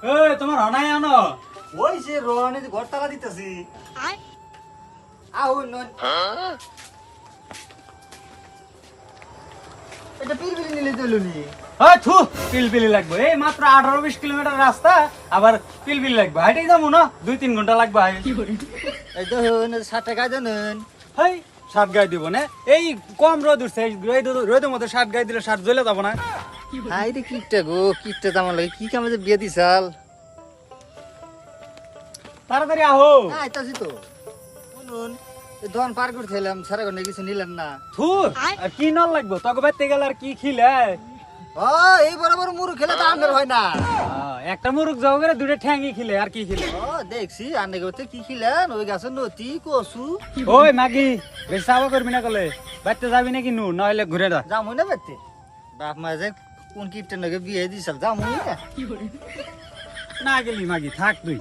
এই তোমার হনাই আনো ওই যে রোহানে ঘর তালা দিতেছি আহ এটা পিলপিলি নিলে চলুনি ওই থু পিলপিলি লাগবে এই মাত্র 18-20 কিলোমিটার রাস্তা আবার পিলপিলি লাগবে হাইটেই যাবো না 2-3 ঘন্টা লাগবে এই তো 60 টাকা দেন হেই শার্ট গায়ে দিব না এই কম রোদ উঠছে এই রোদের মধ্যে শার্ট গায়ে দিলে শার্ট জ্বলে যাবো না হাই রে কিপটা গো কিপটা আমার লাগে কি কামে যে বিয়ে দিছাল তাড়াতাড়ি আহো আইতাছি তো শুনুন এই দোকান পার করতে এলাম সারা ঘন্টা কিছু নিলেন না থু আর কি নল লাগবো তোকে বাইতে গেলে আর কি খিলে ও এই বড় বড় মুরু খেলে তো আন্দার হয় না একটা মুরুক যাও করে দুটো ঠ্যাঙ্গি খিলে আর কি খিলে ও দেখছি আন্নে করতে কি খিলেন ওই গাছের নতি কসু ওই মাগি বেশ চাওয়া করবি না কলে বাইতে যাবি নাকি নু নইলে ঘুরে যা যামই না বেতে বাপ মা যে কোন কিপটার নাকি বিয়ে দিছাল যামই না না গেলি মাগি থাক তুই